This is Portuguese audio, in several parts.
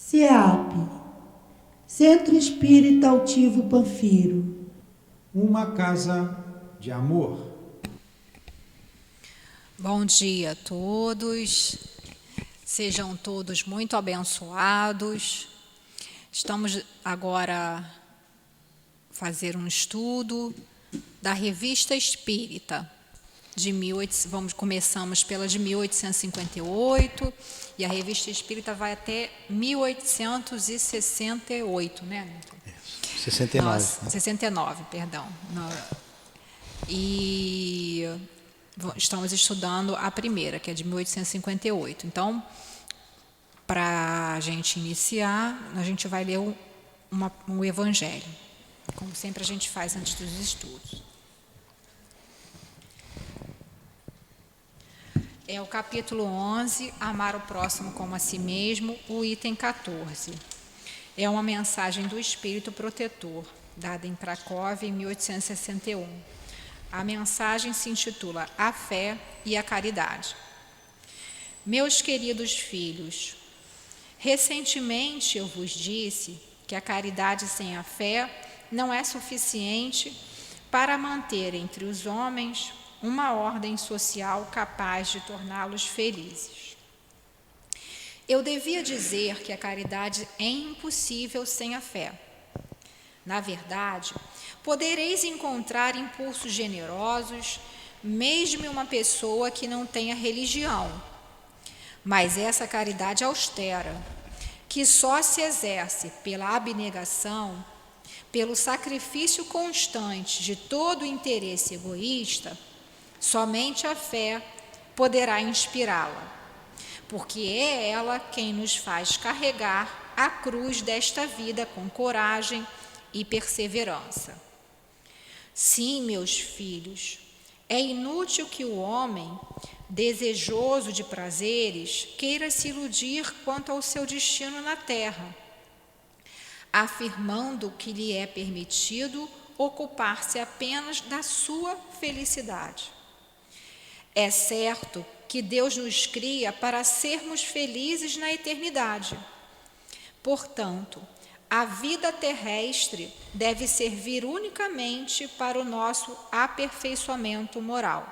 CEAP, Centro Espírita Altivo Panfiro. Uma casa de amor. Bom dia a todos, sejam todos muito abençoados. Estamos agora a fazer um estudo da Revista Espírita, começamos pela de 1858, e a Revista Espírita vai até 1868, né? 69. Nossa, 69, perdão. E estamos estudando a primeira, que é de 1858. Então, para a gente iniciar, a gente vai ler o Evangelho, como sempre a gente faz antes dos estudos. É o capítulo 11, Amar o próximo como a si mesmo, o item 14. É uma mensagem do Espírito Protetor, dada em Cracóvia em 1861. A mensagem se intitula A Fé e a Caridade. Meus queridos filhos, recentemente eu vos disse que a caridade sem a fé não é suficiente para manter entre os homens uma ordem social capaz de torná-los felizes. Eu devia dizer que a caridade é impossível sem a fé. Na verdade, podereis encontrar impulsos generosos, mesmo em uma pessoa que não tenha religião. Mas essa caridade austera, que só se exerce pela abnegação, pelo sacrifício constante de todo o interesse egoísta, somente a fé poderá inspirá-la, porque é ela quem nos faz carregar a cruz desta vida com coragem e perseverança. Sim, meus filhos, é inútil que o homem, desejoso de prazeres, queira se iludir quanto ao seu destino na terra, afirmando que lhe é permitido ocupar-se apenas da sua felicidade. É certo que Deus nos cria para sermos felizes na eternidade. Portanto, a vida terrestre deve servir unicamente para o nosso aperfeiçoamento moral,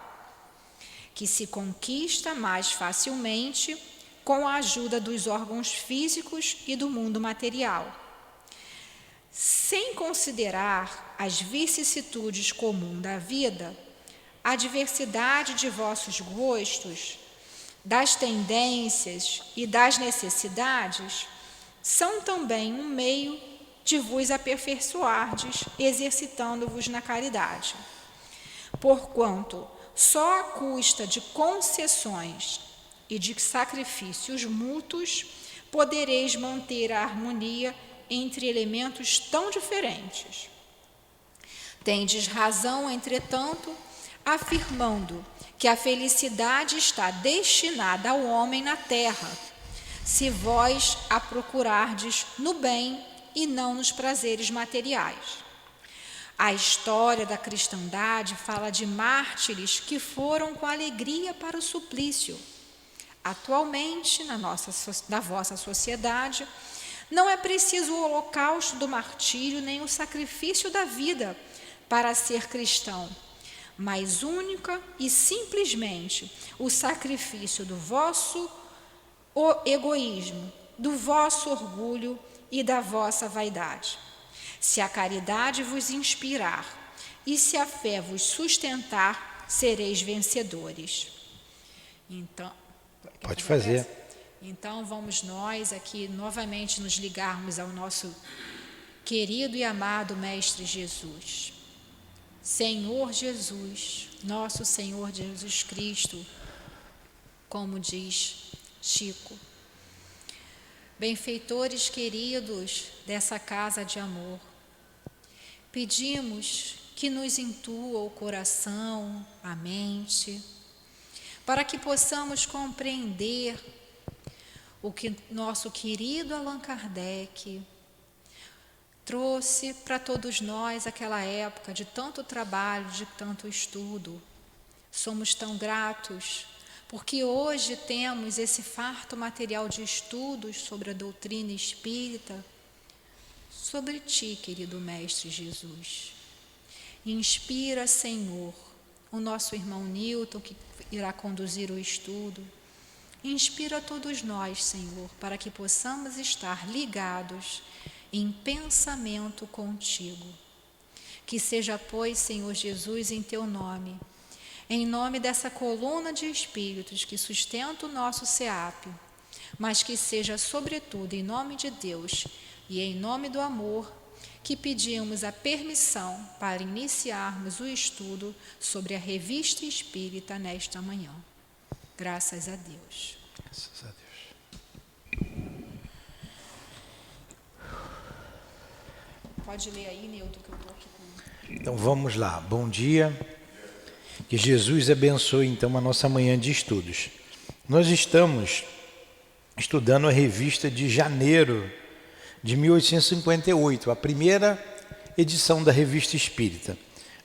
que se conquista mais facilmente com a ajuda dos órgãos físicos e do mundo material. Sem considerar as vicissitudes comuns da vida, a diversidade de vossos gostos, das tendências e das necessidades são também um meio de vos aperfeiçoardes, exercitando-vos na caridade. Porquanto, só à custa de concessões e de sacrifícios mútuos, podereis manter a harmonia entre elementos tão diferentes. Tendes razão, entretanto, afirmando que a felicidade está destinada ao homem na terra, se vós a procurardes no bem e não nos prazeres materiais. A história da cristandade fala de mártires que foram com alegria para o suplício. Atualmente, na vossa sociedade, não é preciso o holocausto do martírio nem o sacrifício da vida para ser cristão, mas única e simplesmente o sacrifício do vosso egoísmo, do vosso orgulho e da vossa vaidade. Se a caridade vos inspirar e se a fé vos sustentar, sereis vencedores. Então, pode fazer. Então, vamos nós aqui novamente nos ligarmos ao nosso querido e amado Mestre Jesus. Senhor Jesus, nosso Senhor Jesus Cristo, como diz Chico, benfeitores queridos dessa casa de amor, pedimos que nos intua o coração, a mente, para que possamos compreender o que nosso querido Allan Kardec trouxe para todos nós aquela época de tanto trabalho, de tanto estudo. Somos tão gratos porque hoje temos esse farto material de estudos sobre a doutrina espírita, sobre ti, querido Mestre Jesus. Inspira, Senhor, o nosso irmão Newton, que irá conduzir o estudo. Inspira todos nós, Senhor, para que possamos estar ligados em pensamento contigo. Que seja, pois, Senhor Jesus, em teu nome, em nome dessa coluna de espíritos que sustenta o nosso SEAP, mas que seja, sobretudo, em nome de Deus e em nome do amor, que pedimos a permissão para iniciarmos o estudo sobre a Revista Espírita nesta manhã. Graças a Deus. Graças a Deus. Pode ler aí, Newton, que eu estou aqui com... Então vamos lá. Bom dia. Que Jesus abençoe então a nossa manhã de estudos. Nós estamos estudando a revista de janeiro de 1858, a primeira edição da Revista Espírita.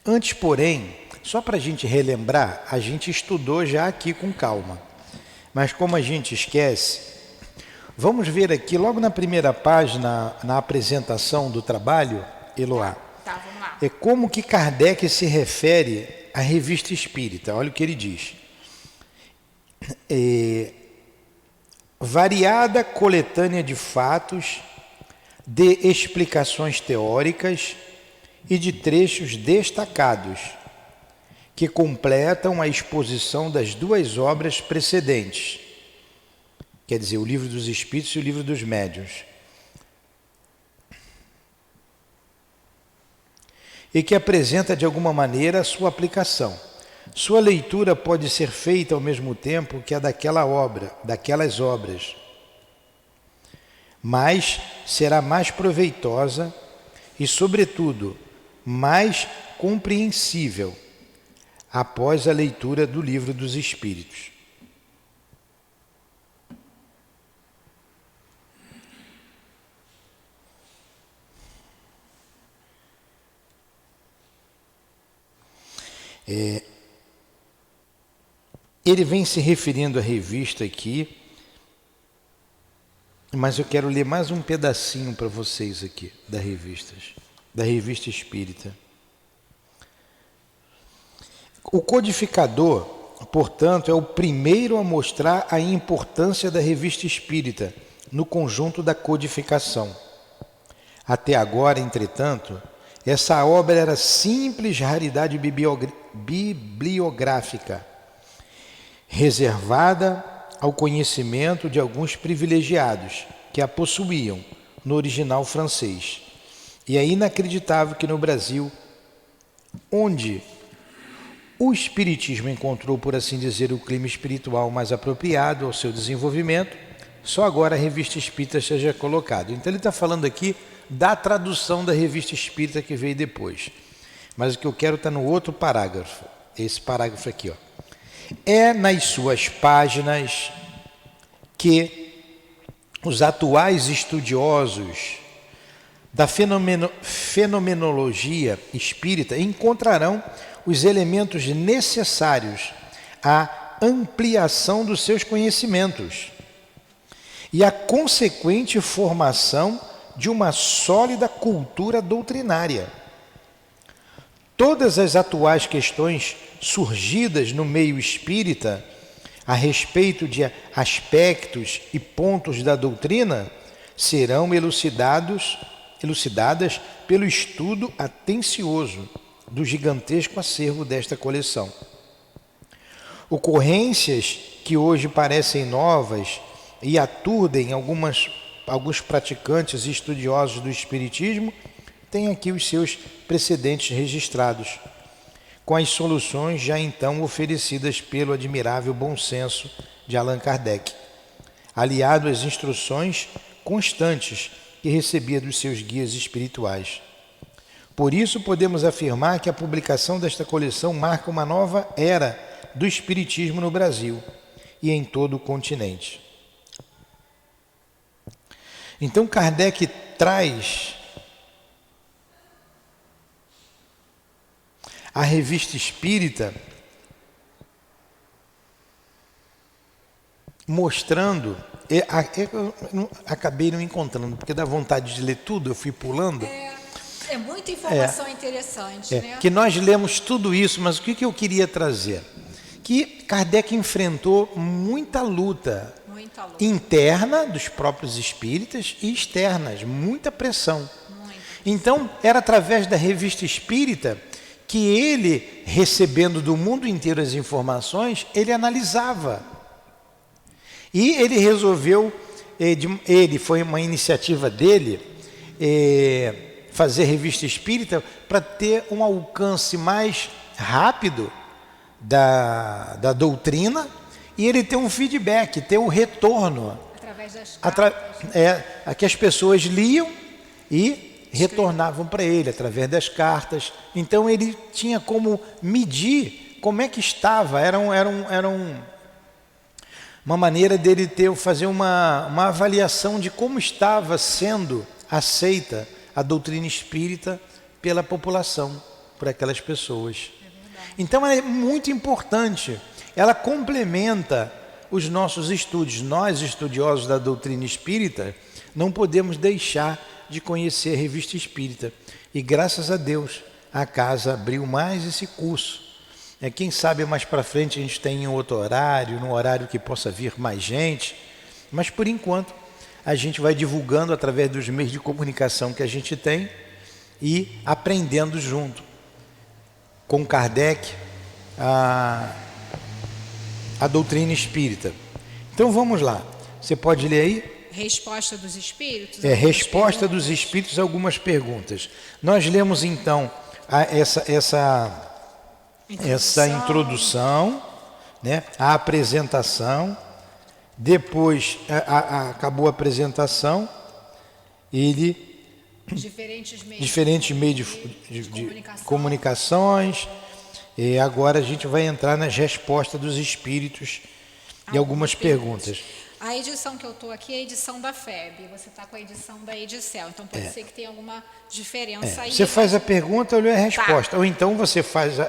Antes, porém, só para a gente relembrar, a gente estudou já aqui com calma. Mas como a gente esquece, vamos ver aqui logo na primeira página, na apresentação do trabalho, Eloá. Tá, vamos lá. É como que Kardec se refere à Revista Espírita. Olha o que ele diz. Variada coletânea de fatos, de explicações teóricas e de trechos destacados, que completam a exposição das duas obras precedentes, quer dizer, o Livro dos Espíritos e o Livro dos Médiuns, e que apresenta de alguma maneira a sua aplicação. Sua leitura pode ser feita ao mesmo tempo que a daquelas obras, mas será mais proveitosa e, sobretudo, mais compreensível após a leitura do Livro dos Espíritos. Ele vem se referindo à revista aqui, mas eu quero ler mais um pedacinho para vocês aqui da Revista Espírita. O codificador, portanto, é o primeiro a mostrar a importância da Revista Espírita no conjunto da codificação. Até agora, entretanto, essa obra era simples raridade bibliográfica, reservada ao conhecimento de alguns privilegiados que a possuíam no original francês. E é inacreditável que no Brasil, onde o Espiritismo encontrou, por assim dizer, o clima espiritual mais apropriado ao seu desenvolvimento, só agora a Revista Espírita seja colocada. Então ele está falando aqui da tradução da Revista Espírita que veio depois. Mas o que eu quero está no outro parágrafo, esse parágrafo aqui, ó. É nas suas páginas que os atuais estudiosos da fenomenologia espírita encontrarão os elementos necessários à ampliação dos seus conhecimentos e à consequente formação de uma sólida cultura doutrinária. Todas as atuais questões surgidas no meio espírita a respeito de aspectos e pontos da doutrina serão elucidadas pelo estudo atencioso do gigantesco acervo desta coleção. Ocorrências que hoje parecem novas e aturdem alguns praticantes e estudiosos do Espiritismo têm aqui os seus precedentes registrados, com as soluções já então oferecidas pelo admirável bom senso de Allan Kardec, aliado às instruções constantes que recebia dos seus guias espirituais. Por isso podemos afirmar que a publicação desta coleção marca uma nova era do Espiritismo no Brasil e em todo o continente. Então Kardec traz a Revista Espírita mostrando, eu acabei não encontrando, porque dá vontade de ler tudo, eu fui pulando. É muita informação interessante, né? Que nós lemos tudo isso, mas o que eu queria trazer? Que Kardec enfrentou muita luta interna dos próprios espíritas e externas, muita pressão. Então, era através da Revista Espírita que ele, recebendo do mundo inteiro as informações, ele analisava. E ele resolveu, foi uma iniciativa dele, fazer Revista Espírita para ter um alcance mais rápido da doutrina e ele ter um feedback, ter um retorno. Através das cartas. Que as pessoas liam e retornavam para ele através das cartas. Então ele tinha como medir como é que estava. Era uma maneira dele fazer uma avaliação de como estava sendo aceita a doutrina espírita pela população, por aquelas pessoas. Então é muito importante, ela complementa os nossos estudos. Nós, estudiosos da doutrina espírita, não podemos deixar de conhecer a Revista Espírita. E graças a Deus, a casa abriu mais esse curso. Quem sabe mais para frente a gente tem em outro horário, num horário que possa vir mais gente, mas por enquanto a gente vai divulgando através dos meios de comunicação que a gente tem e aprendendo junto com Kardec a doutrina espírita. Então vamos lá, você pode ler aí? Resposta dos Espíritos? Resposta dos Espíritos a algumas perguntas. Nós lemos então essa introdução, né? A apresentação. Depois acabou a apresentação, diferentes meios de comunicações, e agora a gente vai entrar nas respostas dos espíritos e algumas perguntas. A edição que eu estou aqui é a edição da FEB, você está com a edição da Edicel, então pode ser que tenha alguma diferença aí. Você faz a pergunta, eu leio a resposta, ou então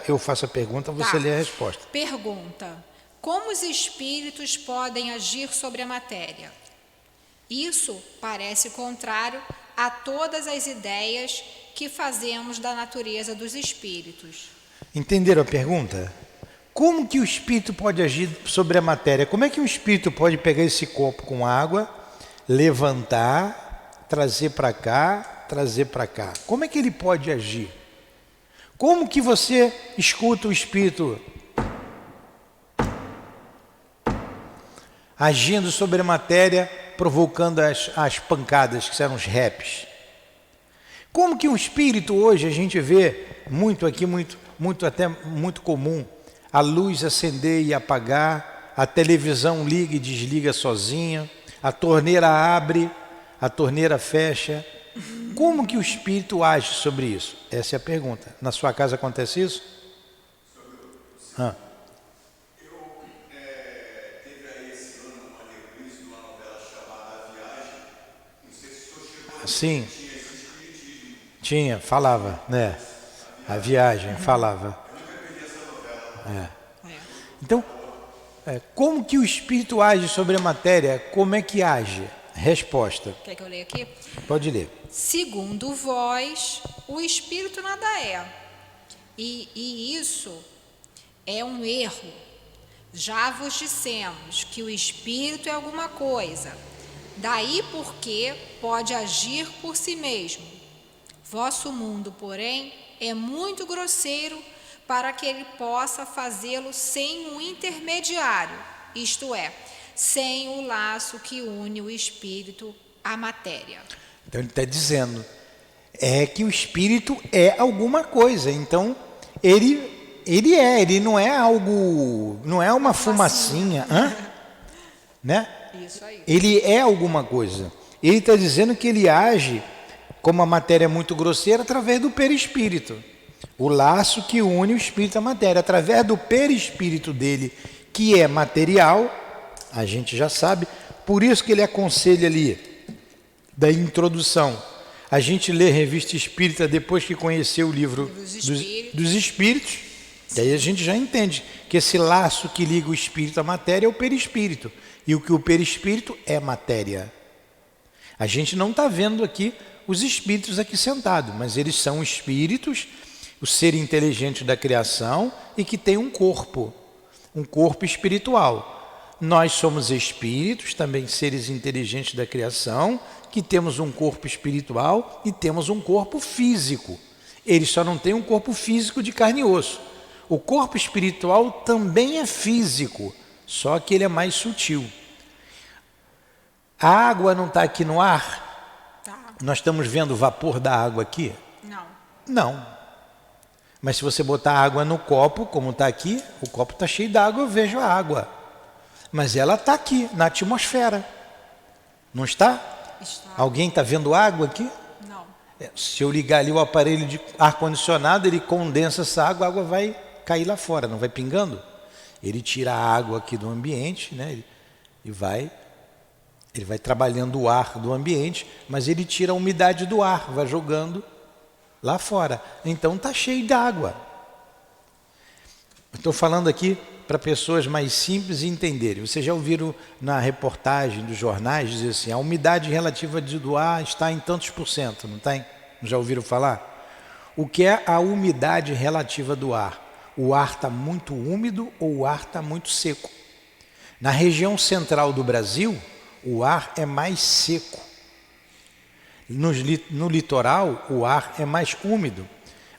eu faço a pergunta, você lê a resposta. Pergunta: como os espíritos podem agir sobre a matéria? Isso parece contrário a todas as ideias que fazemos da natureza dos espíritos. Entenderam a pergunta? Como que o espírito pode agir sobre a matéria? Como é que um espírito pode pegar esse copo com água, levantar, trazer para cá, trazer para cá? Como é que ele pode agir? Como que você escuta o espírito agindo sobre a matéria, provocando as pancadas, que são os raps? Como que um espírito hoje, a gente vê muito aqui, muito comum, a luz acender e apagar, a televisão liga e desliga sozinha, a torneira abre, a torneira fecha. Como que o espírito age sobre isso? Essa é a pergunta. Na sua casa acontece isso? Sim, tinha, falava, né? A viagem, falava. Então, como que o espírito age sobre a matéria? Como é que age? Resposta. Quer que eu leia aqui? Pode ler. Segundo vós, o espírito nada é. E isso é um erro. Já vos dissemos que o espírito é alguma coisa. Daí porque pode agir por si mesmo. Vosso mundo, porém, é muito grosseiro para que ele possa fazê-lo sem um intermediário, isto é, sem o laço que une o espírito à matéria. Então ele está dizendo que o espírito é alguma coisa. Então ele não é algo, não é uma fumacinha, né? Isso aí. Ele é alguma coisa. Ele está dizendo que ele age, como a matéria é muito grosseira, através do perispírito. O laço que une o espírito à matéria. Através do perispírito dele, que é material, a gente já sabe. Por isso que ele aconselha ali, da introdução, a gente lê Revista Espírita depois que conheceu o livro dos Espíritos. E aí a gente já entende que esse laço que liga o espírito à matéria é o perispírito. E o que o perispírito é matéria. A gente não está vendo aqui os espíritos aqui sentados, mas eles são espíritos, o ser inteligente da criação e que tem um corpo espiritual. Nós somos espíritos, também seres inteligentes da criação, que temos um corpo espiritual e temos um corpo físico. Eles só não têm um corpo físico de carne e osso. O corpo espiritual também é físico, só que ele é mais sutil. A água não está aqui no ar? Tá. Nós estamos vendo o vapor da água aqui? Não. Não. Mas se você botar água no copo, como está aqui, o copo está cheio d'água, eu vejo a água. Mas ela está aqui, na atmosfera. Não está? Está. Alguém está vendo água aqui? Não. Se eu ligar ali o aparelho de ar-condicionado, ele condensa essa água, a água vai cair lá fora, não vai pingando? Ele tira a água aqui do ambiente, né? Ele vai trabalhando o ar do ambiente, mas ele tira a umidade do ar, vai jogando lá fora. Então está cheio de água. Estou falando aqui para pessoas mais simples entenderem. Vocês já ouviram na reportagem dos jornais dizer assim, a umidade relativa do ar está em tantos %, não tem? Já ouviram falar? O que é a umidade relativa do ar? O ar está muito úmido ou o ar está muito seco? Na região central do Brasil, o ar é mais seco. No litoral, o ar é mais úmido.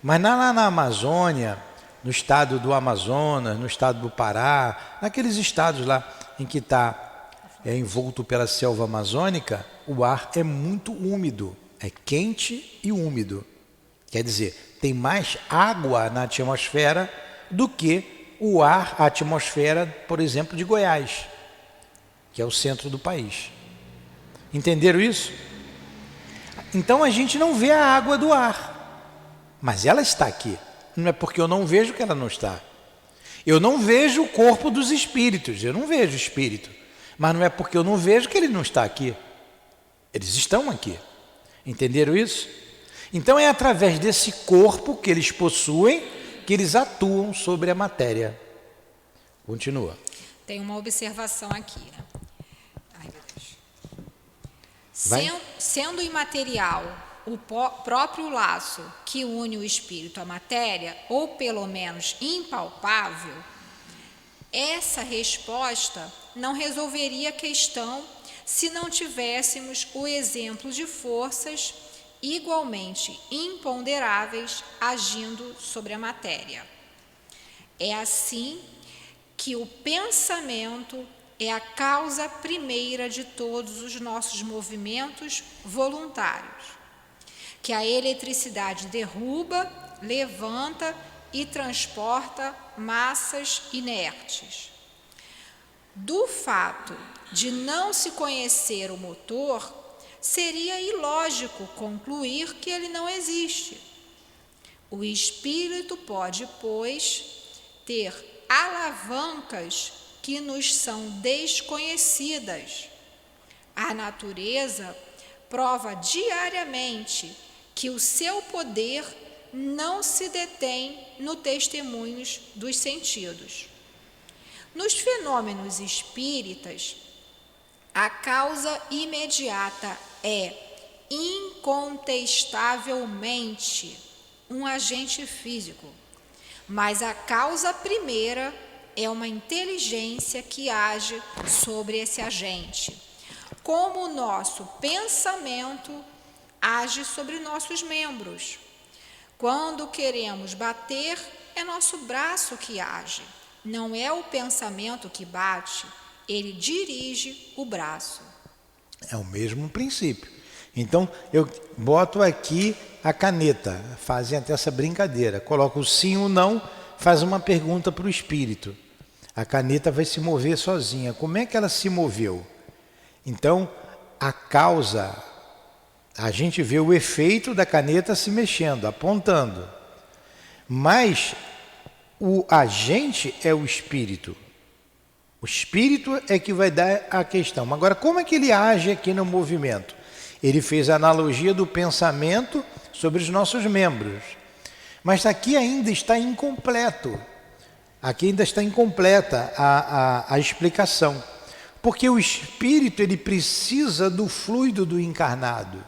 Mas lá na Amazônia, no estado do Amazonas, no estado do Pará, naqueles estados lá em que está envolto pela selva amazônica, o ar é muito úmido, é quente e úmido. Quer dizer, tem mais água na atmosfera do que o ar, a atmosfera, por exemplo, de Goiás, que é o centro do país. Entenderam isso? Então a gente não vê a água do ar, mas ela está aqui. Não é porque eu não vejo que ela não está. Eu não vejo o corpo dos espíritos, eu não vejo o espírito, mas não é porque eu não vejo que ele não está aqui. Eles estão aqui. Entenderam isso? Então é através desse corpo que eles possuem que eles atuam sobre a matéria. Continua. Tem uma observação aqui. Ai, meu Deus. Vai. Sendo imaterial o próprio laço que une o espírito à matéria, ou pelo menos impalpável, essa resposta não resolveria a questão se não tivéssemos o exemplo de forças igualmente imponderáveis agindo sobre a matéria. É assim que o pensamento é a causa primeira de todos os nossos movimentos voluntários, que a eletricidade derruba, levanta e transporta massas inertes. Do fato de não se conhecer o motor, seria ilógico concluir que ele não existe. O espírito pode, pois, ter alavancas que nos são desconhecidas. A natureza prova diariamente que o seu poder não se detém no testemunhos dos sentidos. Nos fenômenos espíritas, a causa imediata é, incontestavelmente, um agente físico, mas a causa primeira é uma inteligência que age sobre esse agente, como o nosso pensamento age sobre nossos membros. Quando queremos bater, é nosso braço que age, não é o pensamento que bate, ele dirige o braço. É o mesmo princípio. Então, eu boto aqui a caneta, fazem até essa brincadeira, coloco o sim ou não, faz uma pergunta para o espírito. A caneta vai se mover sozinha. Como é que ela se moveu? Então, a causa, a gente vê o efeito da caneta se mexendo, apontando. Mas o agente é o espírito. O espírito é que vai dar a questão. Agora, como é que ele age aqui no movimento? Ele fez a analogia do pensamento sobre os nossos membros. Mas aqui ainda está incompleto. Aqui ainda está incompleta a explicação. Porque o espírito, ele precisa do fluido do encarnado.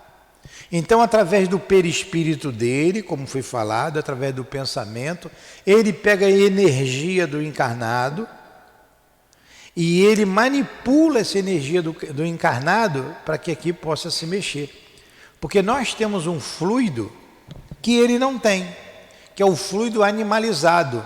Então, através do perispírito dele, como foi falado, através do pensamento, ele pega a energia do encarnado e ele manipula essa energia do encarnado para que aqui possa se mexer. Porque nós temos um fluido que ele não tem, que é o fluido animalizado.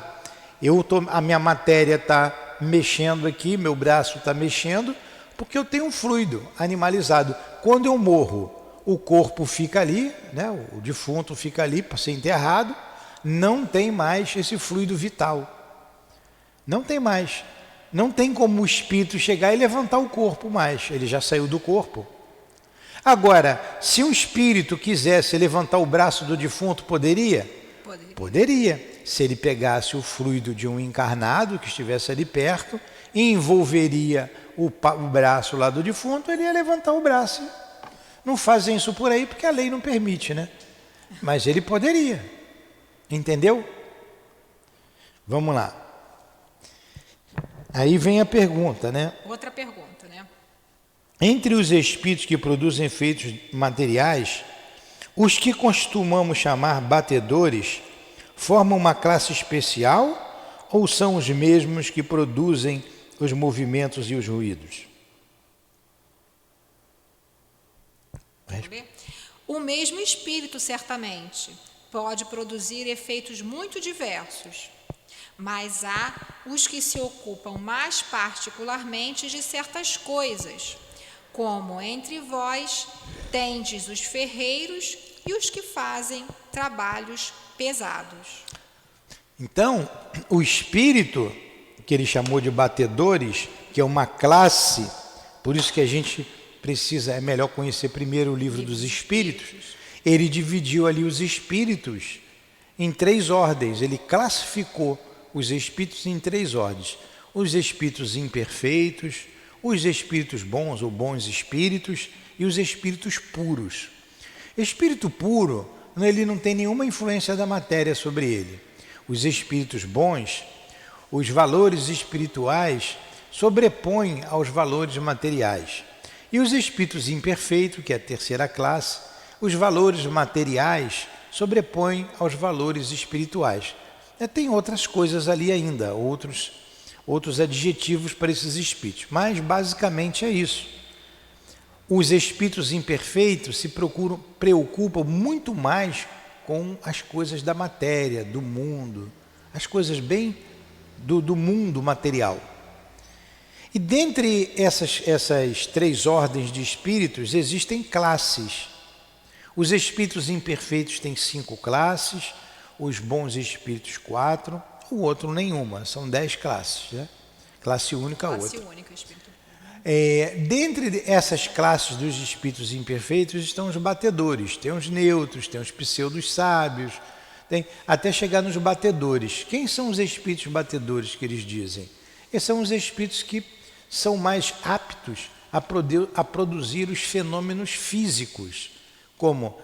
A minha matéria está mexendo aqui, meu braço está mexendo, porque eu tenho um fluido animalizado. Quando eu morro, o corpo fica ali, né? O defunto fica ali para ser enterrado, não tem mais esse fluido vital. Não tem mais. Não tem como o espírito chegar e levantar o corpo mais, ele já saiu do corpo. Agora, se um espírito quisesse levantar o braço do defunto, poderia? Poderia. Se ele pegasse o fluido de um encarnado que estivesse ali perto e envolveria o braço lá do defunto, ele ia levantar o braço. Não fazem isso por aí porque a lei não permite, né? Mas ele poderia. Entendeu? Vamos lá. Aí vem a pergunta, né? Outra pergunta, né? Entre os espíritos que produzem efeitos materiais, os que costumamos chamar batedores formam uma classe especial ou são os mesmos que produzem os movimentos e os ruídos? Vamos ver? O mesmo espírito, certamente, pode produzir efeitos muito diversos, mas há os que se ocupam mais particularmente de certas coisas, como entre vós tendes os ferreiros e os que fazem trabalhos pesados. Então, o espírito, que ele chamou de batedores, que é uma classe, por isso que a gente precisa, é melhor conhecer primeiro o livro dos espíritos, ele dividiu ali os espíritos em 3 ordens, ele classificou os espíritos em 3 ordens: os espíritos imperfeitos, os espíritos bons ou bons espíritos e os espíritos puros. Espírito puro, ele não tem nenhuma influência da matéria sobre ele. Os espíritos bons, os valores espirituais sobrepõem aos valores materiais. E os espíritos imperfeitos, que é a 3ª classe, os valores materiais sobrepõem aos valores espirituais. Tem outras coisas ali ainda, outros adjetivos para esses espíritos, mas basicamente é isso. Os espíritos imperfeitos se preocupam muito mais com as coisas da matéria, do mundo, as coisas bem do mundo material. E dentre essas 3 ordens de espíritos existem classes. Os espíritos imperfeitos têm 5 classes, os bons espíritos 4, o outro nenhuma, são 10 classes, né? Classe única, Classe outra. única, espírito. Dentre essas classes dos espíritos imperfeitos estão os batedores, tem os neutros, tem os pseudos sábios, até chegar nos batedores. Quem são os espíritos batedores que eles dizem? Esses são os espíritos que são mais aptos a produzir os fenômenos físicos, como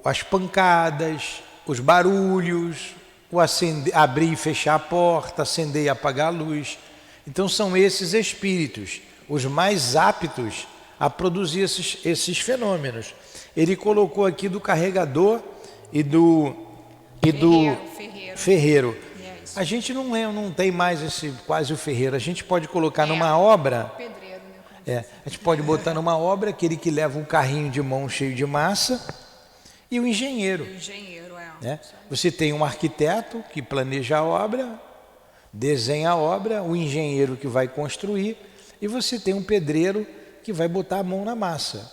as pancadas, os barulhos, o abrir e fechar a porta, acender e apagar a luz. Então são esses espíritos os mais aptos a produzir esses fenômenos. Ele colocou aqui do carregador e do ferreiro. A gente não tem mais quase o ferreiro. A gente pode colocar numa obra. Pedreiro, né? A gente pode botar numa obra aquele que leva um carrinho de mão cheio de massa e o engenheiro. Né? Você tem um arquiteto que planeja a obra, desenha a obra, o engenheiro que vai construir, e você tem um pedreiro que vai botar a mão na massa.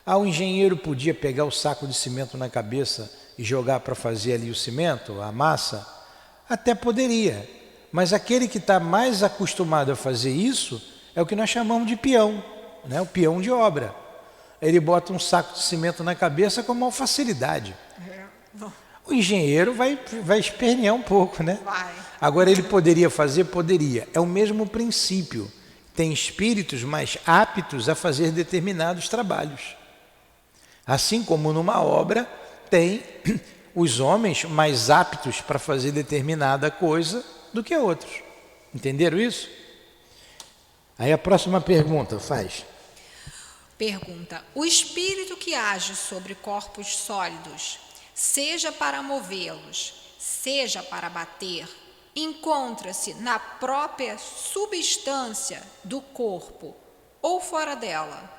O engenheiro podia pegar o saco de cimento na cabeça e jogar para fazer ali o cimento, a massa? Até poderia, mas aquele que está mais acostumado a fazer isso é o que nós chamamos de peão, né? O peão de obra. Ele bota um saco de cimento na cabeça com maior facilidade. O engenheiro vai espernear um pouco, né? Vai. Agora ele poderia fazer? Poderia. É o mesmo princípio. Tem espíritos mais aptos a fazer determinados trabalhos. Assim como numa obra tem os homens mais aptos para fazer determinada coisa do que outros. Entenderam isso? Aí a próxima pergunta, faz. Pergunta: o espírito que age sobre corpos sólidos, seja para movê-los, seja para bater, encontra-se na própria substância do corpo ou fora dela?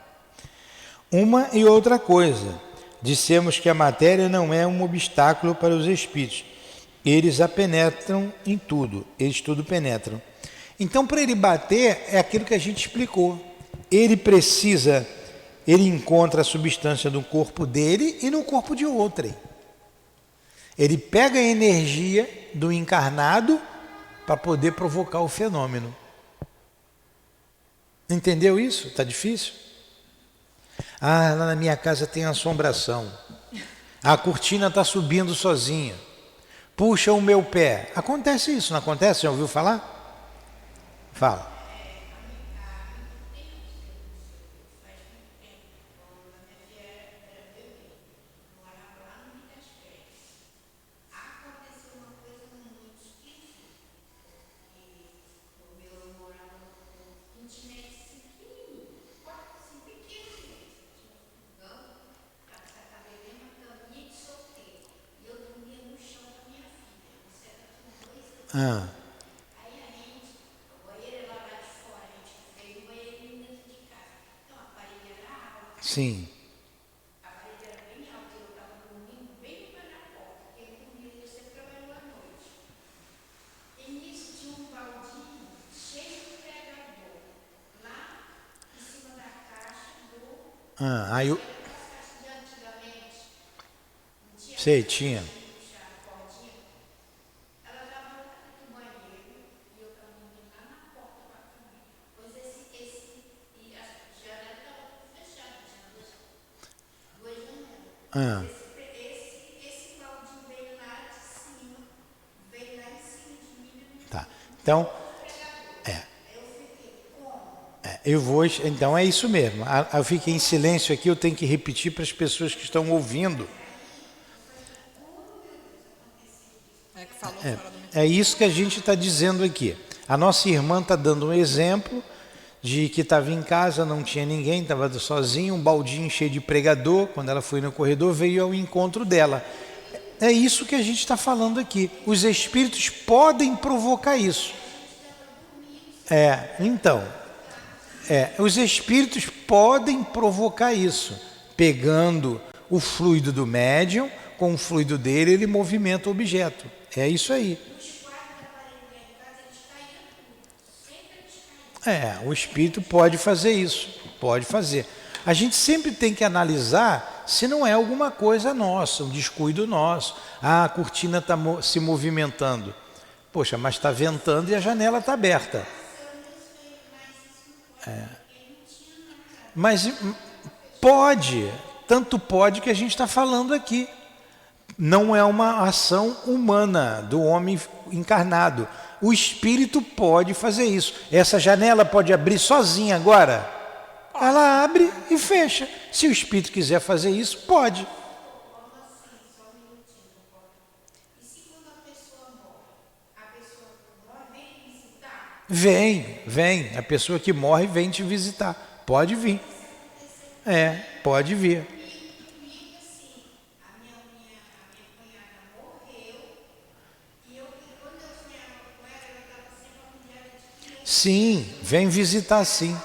Uma e outra coisa. Dissemos que a matéria não é um obstáculo para os espíritos. Eles a penetram em tudo, eles tudo penetram. Então, para ele bater, é aquilo que a gente explicou. Ele encontra a substância do corpo dele e no corpo de outrem. Ele pega a energia do encarnado para poder provocar o fenômeno. Entendeu isso? Está difícil? Ah, lá na minha casa tem assombração. A cortina está subindo sozinha. Puxa o meu pé. Acontece isso, não acontece? Já ouviu falar? Fala. Ah. Sim. Ah, aí eu... Sei, tinha. Ah. Tá. Então, eu vou. Então é isso mesmo. Eu fiquei em silêncio aqui, eu tenho que repetir para as pessoas que estão ouvindo. É isso que a gente está dizendo aqui. A nossa irmã está dando um exemplo de que estava em casa, não tinha ninguém, estava sozinho, um baldinho cheio de pregador. Quando ela foi no corredor, veio ao encontro dela. É isso que a gente está falando aqui. Os espíritos podem provocar isso. Os espíritos podem provocar isso, pegando o fluido do médium, com o fluido dele, ele movimenta o objeto. É isso aí. O espírito pode fazer isso, pode fazer. A gente sempre tem que analisar se não é alguma coisa nossa, um descuido nosso. Ah, a cortina está se movimentando. Poxa, mas está ventando e a janela está aberta. Mas pode, tanto pode que a gente está falando aqui. Não é uma ação humana do homem encarnado. O espírito pode fazer isso. Essa janela pode abrir sozinha agora? Ela abre e fecha. Se o espírito quiser fazer isso, pode. Vem. A pessoa que morre vem te visitar. Pode vir. Pode vir. Sim, vem visitar sim.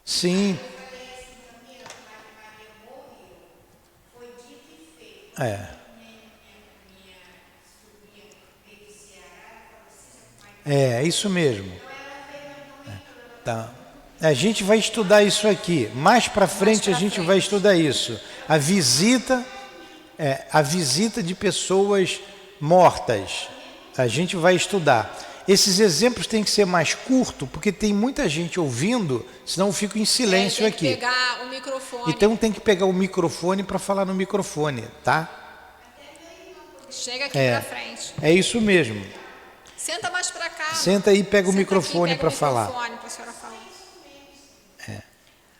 Sim. É isso mesmo. Tá. A gente vai estudar isso aqui. Mais para frente a gente vai estudar isso. A visita de pessoas mortas. A gente vai estudar. Esses exemplos têm que ser mais curtos, porque tem muita gente ouvindo, senão eu fico em silêncio aqui. Tem que pegar o microfone. Então tem que pegar o microfone para falar no microfone, tá? Chega aqui pra frente. É isso mesmo. Senta mais para cá. Senta aí e pega o microfone para falar. Pra senhora falar.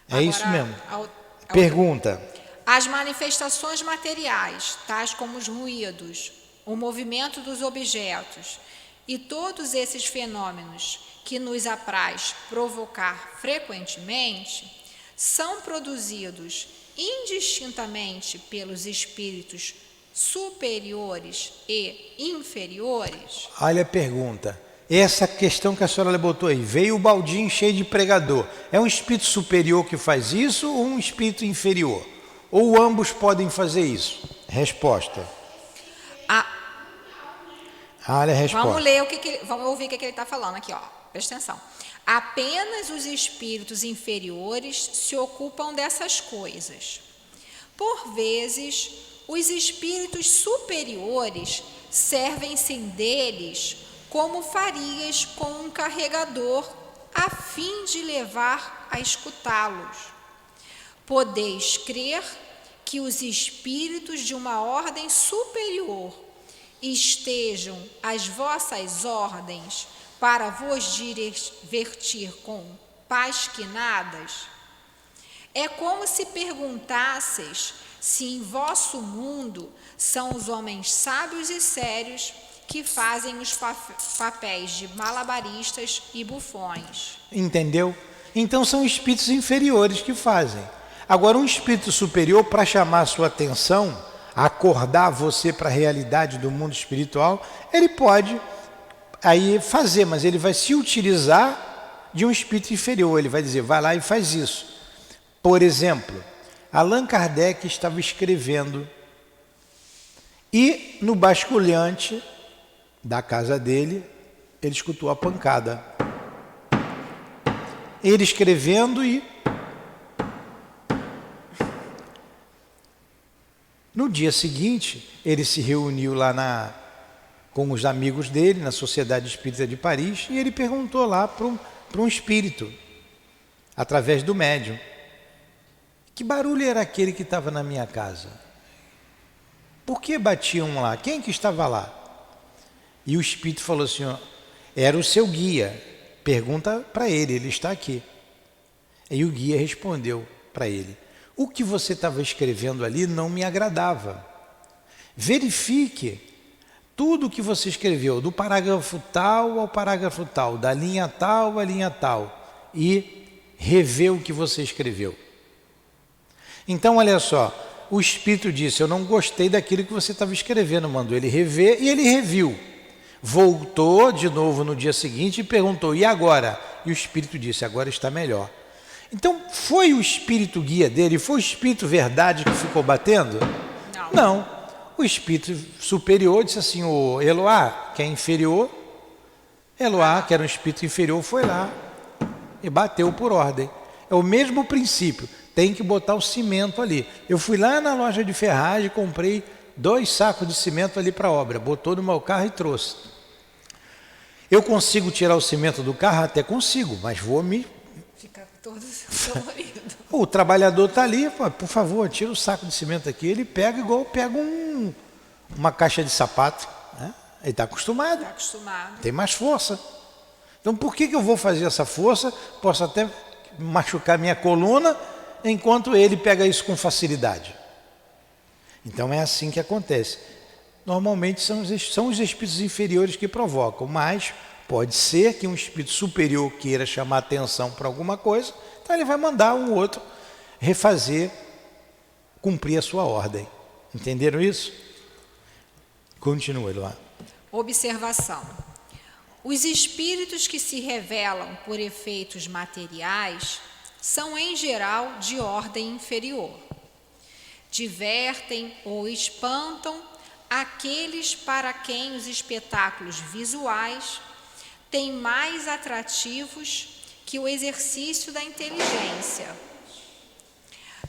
É isso mesmo. A Pergunta. As manifestações materiais, tais como os ruídos, o movimento dos objetos e todos esses fenômenos que nos apraz provocar frequentemente, são produzidos indistintamente pelos espíritos superiores e inferiores? Olha a pergunta. Essa questão que a senhora botou aí, veio o baldinho cheio de pregador. É um espírito superior que faz isso ou um espírito inferior? Ou ambos podem fazer isso? Resposta. Olha a resposta. Vamos ouvir o que ele está falando aqui, ó. Presta atenção. Apenas os espíritos inferiores se ocupam dessas coisas. Por vezes, os espíritos superiores servem-se deles como farias com um carregador, a fim de levar a escutá-los. Podeis crer que os espíritos de uma ordem superior estejam às vossas ordens para vos divertir com pasquinadas? É como se perguntasseis se em vosso mundo são os homens sábios e sérios que fazem os papéis de malabaristas e bufões. Entendeu? Então são espíritos inferiores que fazem. Agora, um espírito superior, para chamar a sua atenção, acordar você para a realidade do mundo espiritual, ele pode aí fazer, mas ele vai se utilizar de um espírito inferior. Ele vai dizer, vai lá e faz isso. Por exemplo, Allan Kardec estava escrevendo e no basculhante da casa dele, ele escutou a pancada. Ele escrevendo e no dia seguinte, ele se reuniu lá com os amigos dele, na Sociedade Espírita de Paris, e ele perguntou lá para um espírito, através do médium, que barulho era aquele que estava na minha casa? Por que batiam lá? Quem que estava lá? E o espírito falou assim, ó, era o seu guia, pergunta para ele, ele está aqui. E o guia respondeu para ele, o que você estava escrevendo ali não me agradava. Verifique tudo o que você escreveu, do parágrafo tal ao parágrafo tal, da linha tal à linha tal, e revê o que você escreveu. Então, olha só, o espírito disse, eu não gostei daquilo que você estava escrevendo, mandou ele rever e ele reviu. Voltou de novo no dia seguinte e perguntou, e agora? E o espírito disse, agora está melhor. Então, foi o espírito guia dele, foi o espírito verdade que ficou batendo? Não. O espírito superior disse assim, o Eloá, que é inferior, Eloá, que era um espírito inferior, foi lá e bateu por ordem. É o mesmo princípio, tem que botar o cimento ali. Eu fui lá na loja de ferragem, comprei 2 sacos de cimento ali para a obra, botou no meu carro e trouxe. Eu consigo tirar o cimento do carro? Até consigo, mas vou me... Fica todo dolorido. O trabalhador está ali, por favor, tira o saco de cimento aqui, ele pega igual pega uma caixa de sapato, né? Ele está acostumado. Está acostumado. Tem mais força. Então por que eu vou fazer essa força? Posso até machucar minha coluna, enquanto ele pega isso com facilidade. Então é assim que acontece. Normalmente são os espíritos inferiores que provocam, mas pode ser que um espírito superior queira chamar atenção para alguma coisa, então ele vai mandar um outro refazer, cumprir a sua ordem. Entenderam isso? Continua, Eloá. Observação. Os espíritos que se revelam por efeitos materiais são, em geral, de ordem inferior. Divertem ou espantam aqueles para quem os espetáculos visuais têm mais atrativos que o exercício da inteligência.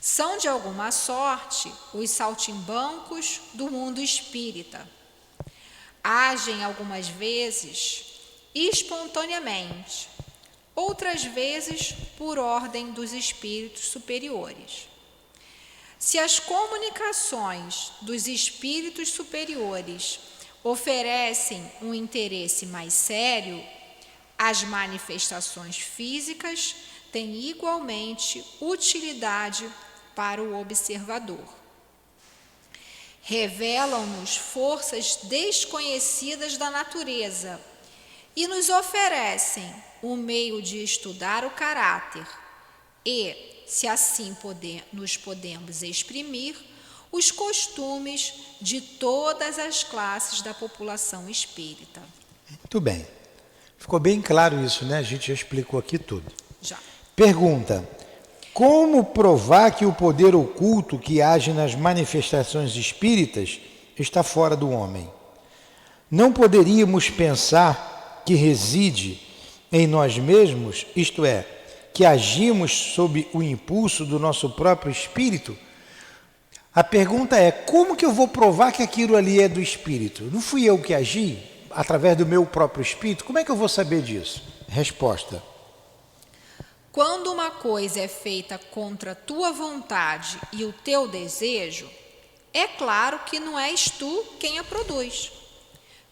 São, de alguma sorte, os saltimbancos do mundo espírita. Agem algumas vezes espontaneamente, outras vezes por ordem dos espíritos superiores. Se as comunicações dos espíritos superiores oferecem um interesse mais sério, as manifestações físicas têm igualmente utilidade para o observador. Revelam-nos forças desconhecidas da natureza e nos oferecem o meio de estudar o caráter e, se assim nos podemos exprimir, os costumes de todas as classes da população espírita. Muito bem. Ficou bem claro isso, né? A gente já explicou aqui tudo. Já. Pergunta: como provar que o poder oculto que age nas manifestações espíritas está fora do homem? Não poderíamos pensar que reside em nós mesmos, isto é, que agimos sob o impulso do nosso próprio espírito? A pergunta é: como que eu vou provar que aquilo ali é do espírito? Não fui eu que agi através do meu próprio espírito? Como é que eu vou saber disso? Resposta: quando uma coisa é feita contra a tua vontade e o teu desejo, é claro que não és tu quem a produz.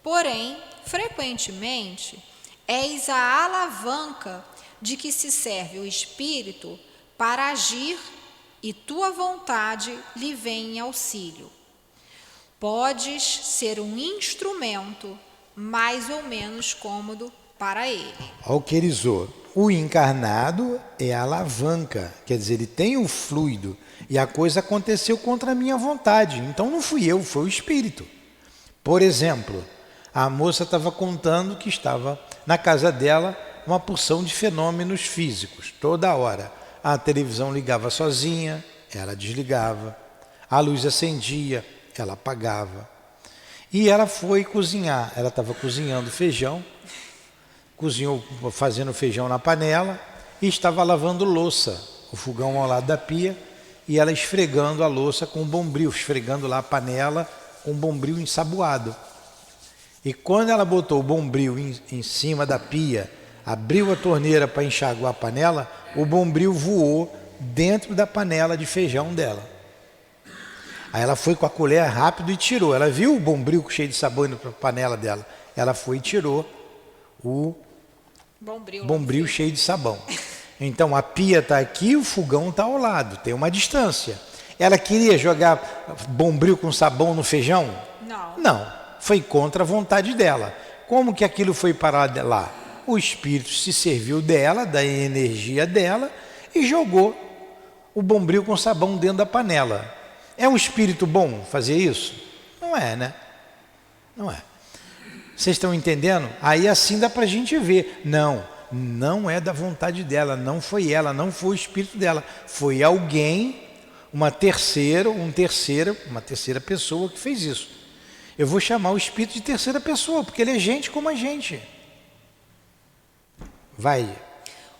Porém, frequentemente, és a alavanca de que se serve o espírito para agir e tua vontade lhe vem em auxílio. Podes ser um instrumento mais ou menos cômodo para ele. Olha o que ele usou. O encarnado é a alavanca, quer dizer, ele tem o fluido e a coisa aconteceu contra a minha vontade. Então não fui eu, foi o espírito. Por exemplo, a moça estava contando que estava na casa dela uma porção de fenômenos físicos, toda hora. A televisão ligava sozinha, ela desligava, a luz acendia, ela apagava. E ela foi cozinhar, ela estava cozinhando feijão, fazendo feijão na panela e estava lavando louça, o fogão ao lado da pia, e ela esfregando a louça com bombril, esfregando lá a panela com bombril ensaboado. E quando ela botou o bombril em cima da pia, abriu a torneira para enxaguar a panela, o bombril voou dentro da panela de feijão dela. Aí ela foi com a colher rápido e tirou. Ela viu o bombril cheio de sabão indo para a panela dela. Ela foi e tirou o bombril cheio de sabão. Então a pia está aqui, o fogão está ao lado, tem uma distância. Ela queria jogar bombril com sabão no feijão? Não. Não, foi contra a vontade dela. Como que aquilo foi parar lá? O espírito se serviu dela, da energia dela, e jogou o bombril com sabão dentro da panela. É um espírito bom fazer isso? Não é, né? Não é. Vocês estão entendendo? Aí assim dá para a gente ver. Não é da vontade dela, não foi ela, não foi o espírito dela. Foi alguém, uma terceira pessoa que fez isso. Eu vou chamar o espírito de terceira pessoa, porque ele é gente como a gente. Vai.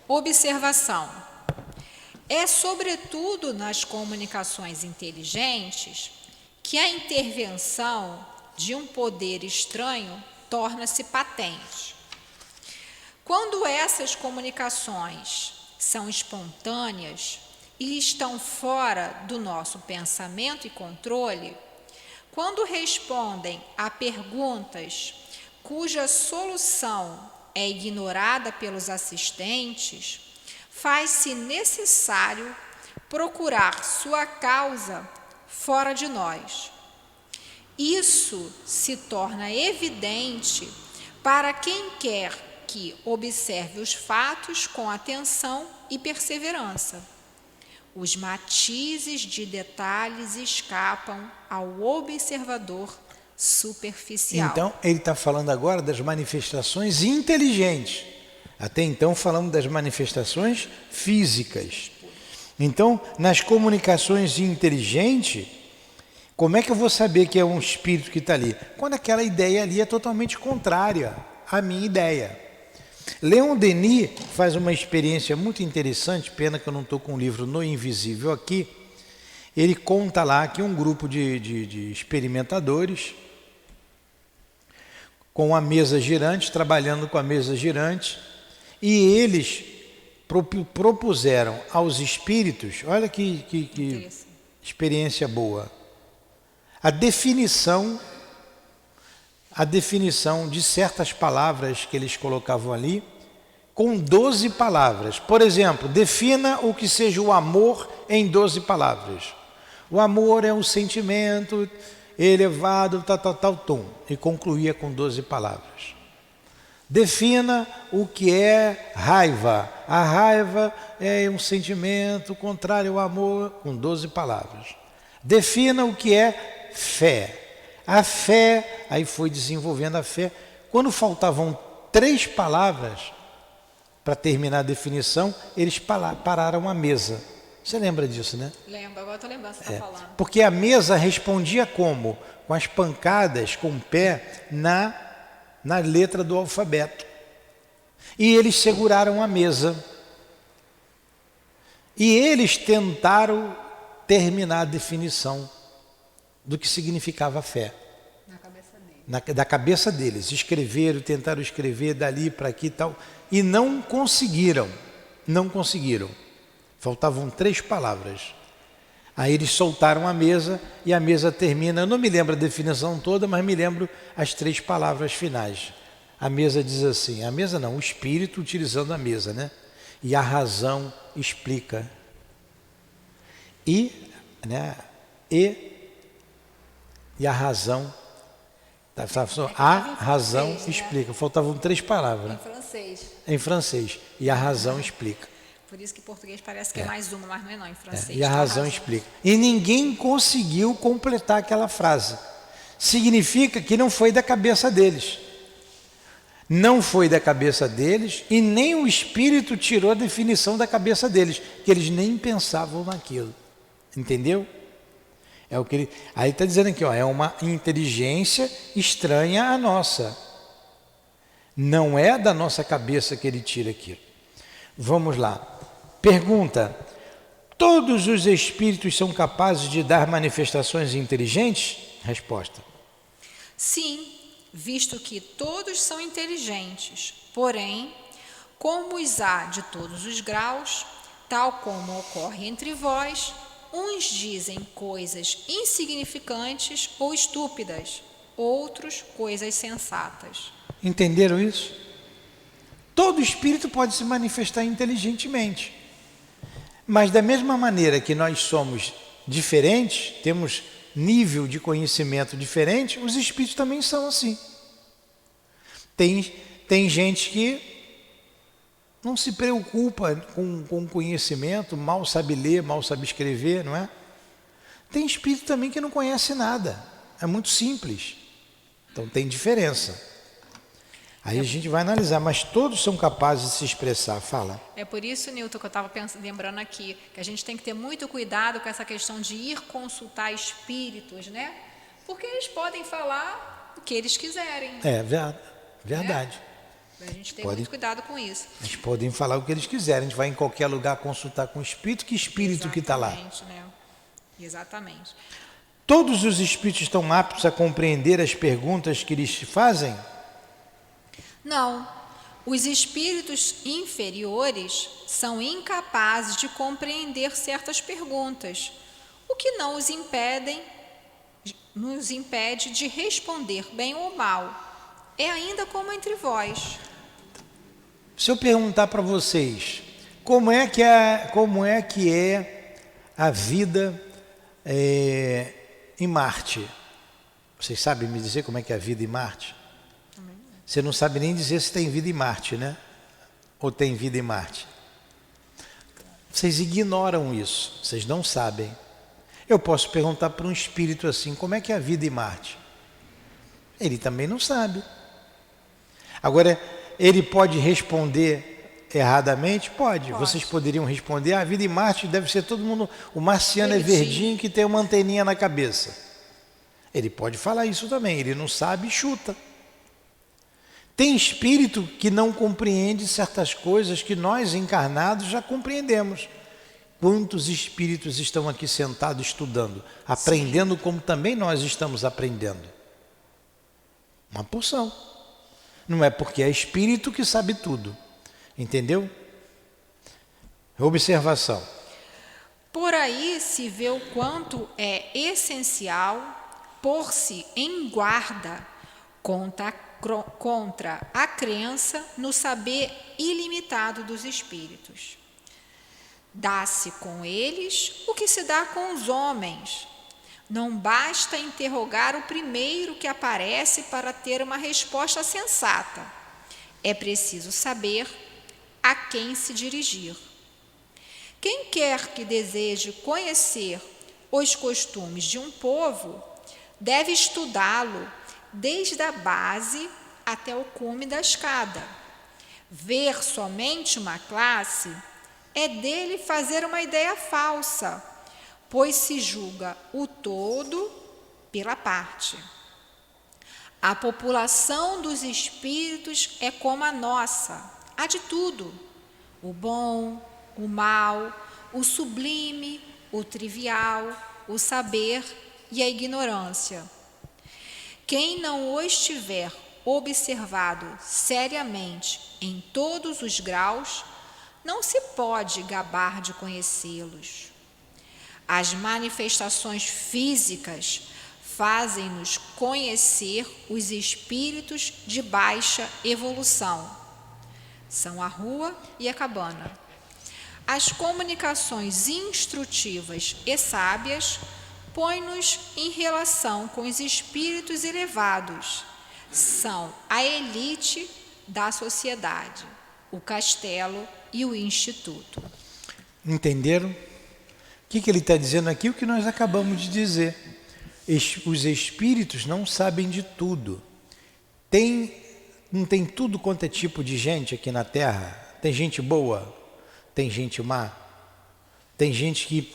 Observação. É sobretudo nas comunicações inteligentes que a intervenção de um poder estranho torna-se patente. Quando essas comunicações são espontâneas e estão fora do nosso pensamento e controle, quando respondem a perguntas cuja solução é ignorada pelos assistentes, faz-se necessário procurar sua causa fora de nós. Isso se torna evidente para quem quer que observe os fatos com atenção e perseverança. Os matizes de detalhes escapam ao observador superficial. Então, ele está falando agora das manifestações inteligentes. Até então falamos das manifestações físicas. Então, nas comunicações inteligentes, como é que eu vou saber que é um espírito que está ali? Quando aquela ideia ali é totalmente contrária à minha ideia. Leon Denis faz uma experiência muito interessante, pena que eu não estou com o livro No Invisível aqui. Ele conta lá que um grupo de experimentadores, com a mesa girante, trabalhando com a mesa girante, e eles propuseram aos espíritos, olha que experiência boa, a definição de certas palavras que eles colocavam ali, com 12 palavras. Por exemplo, defina o que seja o amor em 12 palavras. O amor é um sentimento elevado, tal, tum. E concluía com 12 palavras. Defina o que é raiva. A raiva é um sentimento contrário ao amor, com 12 palavras. Defina o que é fé. A fé, aí foi desenvolvendo a fé. Quando faltavam 3 palavras para terminar a definição, eles pararam a mesa. Você lembra disso, né? Lembro, agora estou lembrando o que você está falando. Porque a mesa respondia como? Com as pancadas, com o pé na letra do alfabeto. E eles seguraram a mesa. E eles tentaram terminar a definição do que significava fé. Na cabeça dele. Da cabeça deles. Escreveram, tentaram escrever dali para aqui e tal. E não conseguiram. Não conseguiram. Faltavam 3 palavras. Aí eles soltaram a mesa e a mesa termina. Eu não me lembro a definição toda, mas me lembro as 3 palavras finais. A mesa diz assim, a mesa não, o espírito utilizando a mesa, né? E a razão explica. E a razão, a razão explica. Faltavam 3 palavras. Em francês. Em francês. E a razão explica. Por isso que em português parece que é mais uma, mas não é não, em francês. E a razão explica. E ninguém conseguiu completar aquela frase. Significa que não foi da cabeça deles. Não foi da cabeça deles e nem o Espírito tirou a definição da cabeça deles, que eles nem pensavam naquilo. Entendeu? É o que ele... Aí está dizendo aqui, ó, é uma inteligência estranha à nossa. Não é da nossa cabeça que ele tira aquilo. Vamos lá. Pergunta: todos os espíritos são capazes de dar manifestações inteligentes? Resposta: sim, visto que todos são inteligentes. Porém, como os há de todos os graus, tal como ocorre entre vós, uns dizem coisas insignificantes ou estúpidas, outros coisas sensatas. Entenderam isso? Todo espírito pode se manifestar inteligentemente. Mas da mesma maneira que nós somos diferentes, temos nível de conhecimento diferente, os espíritos também são assim. Tem gente que não se preocupa com conhecimento, mal sabe ler, mal sabe escrever, não é? Tem espírito também que não conhece nada. É muito simples. Então tem diferença. Aí a gente vai analisar, mas todos são capazes de se expressar. Fala. É por isso, Nilton, que eu estava lembrando aqui, que a gente tem que ter muito cuidado com essa questão de ir consultar espíritos, né? Porque eles podem falar o que eles quiserem. É verdade. A gente tem muito cuidado com isso. Eles podem falar o que eles quiserem. A gente vai em qualquer lugar consultar com o espírito. Que espírito que está lá? Né? Exatamente. Todos os espíritos estão aptos a compreender as perguntas que lhes fazem? Não, os espíritos inferiores são incapazes de compreender certas perguntas, o que não nos impede de responder bem ou mal. É ainda como entre vós. Se eu perguntar para vocês, como é que é a vida em Marte? Vocês sabem me dizer como é que é a vida em Marte? Você não sabe nem dizer se tem vida em Marte, né? Ou tem vida em Marte. Vocês ignoram isso, vocês não sabem. Eu posso perguntar para um espírito assim, como é que é a vida em Marte? Ele também não sabe. Agora, ele pode responder erradamente? Pode. Vocês poderiam responder, a vida em Marte deve ser todo mundo, o marciano é verdinho que tem uma anteninha na cabeça. Ele pode falar isso também, ele não sabe e chuta. Tem espírito que não compreende certas coisas que nós encarnados já compreendemos. Quantos espíritos estão aqui sentados estudando, aprendendo como também nós estamos aprendendo? Uma porção. Não é porque é espírito que sabe tudo. Entendeu? Observação. Por aí se vê o quanto é essencial pôr-se em guarda contra a crença no saber ilimitado dos espíritos. Dá-se com eles o que se dá com os homens. Não basta interrogar o primeiro que aparece para ter uma resposta sensata. É preciso saber a quem se dirigir. Quem quer que deseje conhecer os costumes de um povo, deve estudá-lo desde a base até o cume da escada. Ver somente uma classe é dele fazer uma ideia falsa, pois se julga o todo pela parte. A população dos espíritos é como a nossa, há de tudo: o bom, o mal, o sublime, o trivial, o saber e a ignorância. Quem não os tiver observado seriamente em todos os graus, não se pode gabar de conhecê-los. As manifestações físicas fazem-nos conhecer os espíritos de baixa evolução. São a rua e a cabana. As comunicações instrutivas e sábias põem-nos em relação com os espíritos elevados. São a elite da sociedade, o castelo e o instituto. Entenderam? O que ele está dizendo aqui? O que nós acabamos de dizer. Os espíritos não sabem de tudo. Não tem tudo quanto é tipo de gente aqui na Terra. Tem gente boa, tem gente má, tem gente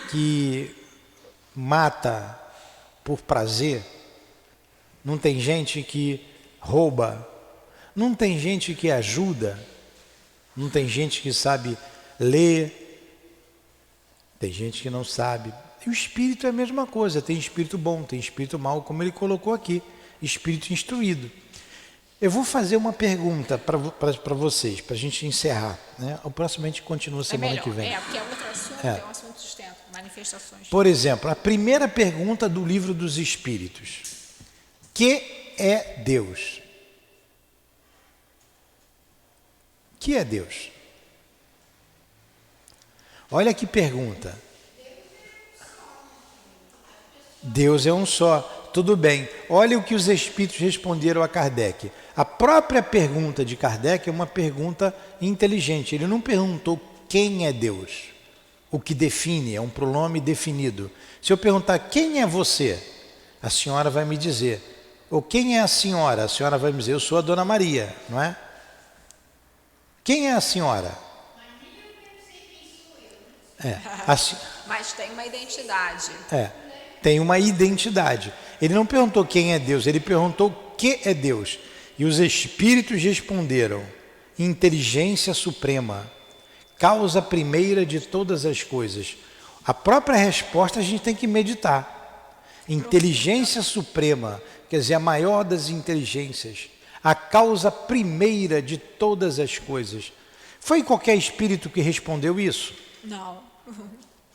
que mata por prazer, não tem gente que rouba, não tem gente que ajuda, não tem gente que sabe ler, tem gente que não sabe. E o espírito é a mesma coisa, tem espírito bom, tem espírito mau, como ele colocou aqui, espírito instruído. Eu vou fazer uma pergunta para vocês, para a gente encerrar, né? O próximo a gente continua semana que vem. Porque é outro assunto, é um assunto sustento, manifestações. Por exemplo, a primeira pergunta do Livro dos Espíritos: que é Deus? Que é Deus? Olha que pergunta. Deus é um só. Tudo bem. Olha o que os espíritos responderam a Kardec. A própria pergunta de Kardec é uma pergunta inteligente. Ele não perguntou quem é Deus. O que define, é um pronome definido. Se eu perguntar quem é você, a senhora vai me dizer. Ou quem é a senhora vai me dizer, eu sou a Dona Maria, não é? Quem é a senhora? Mas tem uma identidade. Tem uma identidade. Ele não perguntou quem é Deus, ele perguntou o que é Deus. E os espíritos responderam: inteligência suprema, causa primeira de todas as coisas. A própria resposta a gente tem que meditar. Inteligência suprema, quer dizer, a maior das inteligências, a causa primeira de todas as coisas. Foi qualquer espírito que respondeu isso? Não.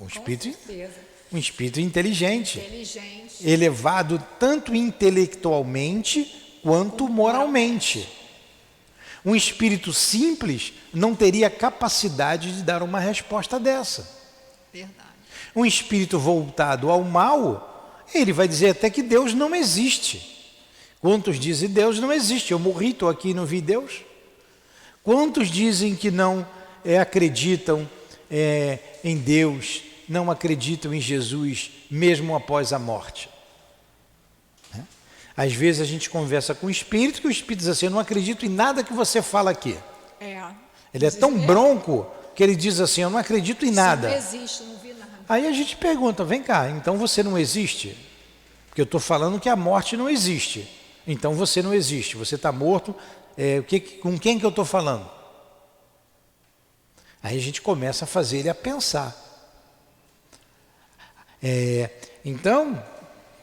Um espírito, Com certeza. um espírito inteligente, elevado tanto intelectualmente quanto moralmente. Um espírito simples não teria capacidade de dar uma resposta dessa. Verdade. Um espírito voltado ao mal, ele vai dizer até que Deus não existe. Quantos dizem Deus não existe? Eu morri, estou aqui e não vi Deus. Quantos dizem que não acreditam em Deus, não acreditam em Jesus, mesmo após a morte? Às vezes a gente conversa com o espírito, que o espírito diz assim: eu não acredito em nada que você fala aqui. Ele é tão bronco que ele diz assim: eu não acredito em nada. Não existe, não vi nada. Aí a gente pergunta: vem cá, então você não existe? Porque eu estou falando que a morte não existe. Então você não existe, você está morto. Com quem que eu estou falando? Aí a gente começa a fazer ele a pensar. Então,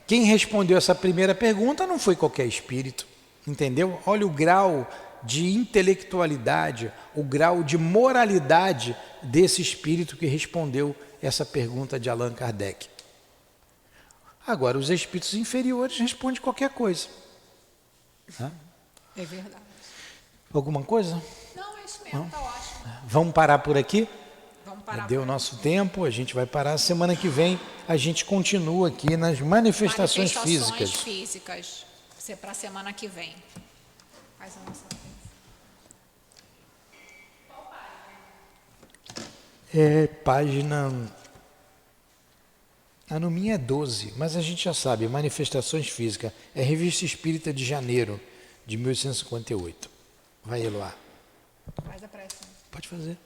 quem respondeu essa primeira pergunta não foi qualquer espírito, entendeu? Olha o grau de intelectualidade, o grau de moralidade desse espírito que respondeu essa pergunta de Allan Kardec. Agora, os espíritos inferiores respondem qualquer coisa. É verdade. Alguma coisa? Não, é isso mesmo, está ótimo. Vamos parar por aqui? Vamos Vamos parar. Deu o nosso tempo, a gente vai parar. Semana que vem a gente continua aqui nas manifestações físicas. Físicas. Isso é para a semana que vem. Faz a nossa. É página... no minha é 12, mas a gente já sabe, manifestações físicas. É Revista Espírita de janeiro de 1858. Vai, Eloá. Faz a prece. Pode fazer.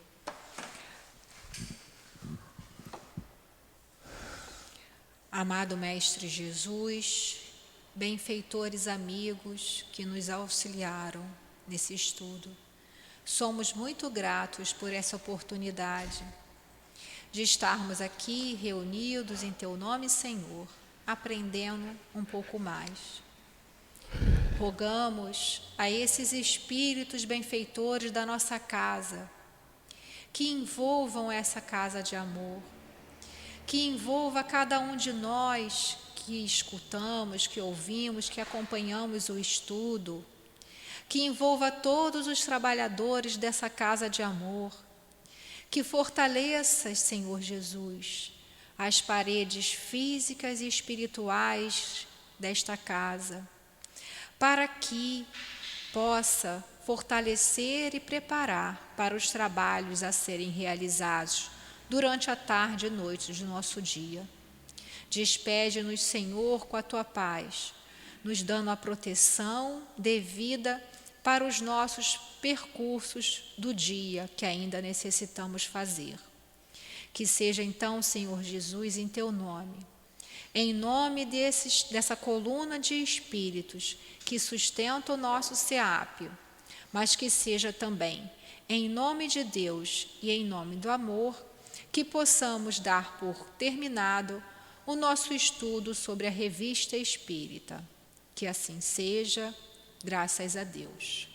Amado Mestre Jesus, benfeitores amigos que nos auxiliaram nesse estudo, somos muito gratos por essa oportunidade de estarmos aqui reunidos em Teu nome, Senhor, aprendendo um pouco mais. Rogamos a esses espíritos benfeitores da nossa casa, que envolvam essa casa de amor, que envolva cada um de nós que escutamos, que ouvimos, que acompanhamos o estudo, que envolva todos os trabalhadores dessa casa de amor, que fortaleça, Senhor Jesus, as paredes físicas e espirituais desta casa, para que possa fortalecer e preparar para os trabalhos a serem realizados durante a tarde e noite de nosso dia. Despede-nos, Senhor, com a Tua paz, nos dando a proteção devida para os nossos percursos do dia que ainda necessitamos fazer. Que seja então, Senhor Jesus, em Teu nome, em nome dessa coluna de espíritos que sustenta o nosso SEAP, mas que seja também em nome de Deus e em nome do amor, que possamos dar por terminado o nosso estudo sobre a Revista Espírita. Que assim seja, graças a Deus.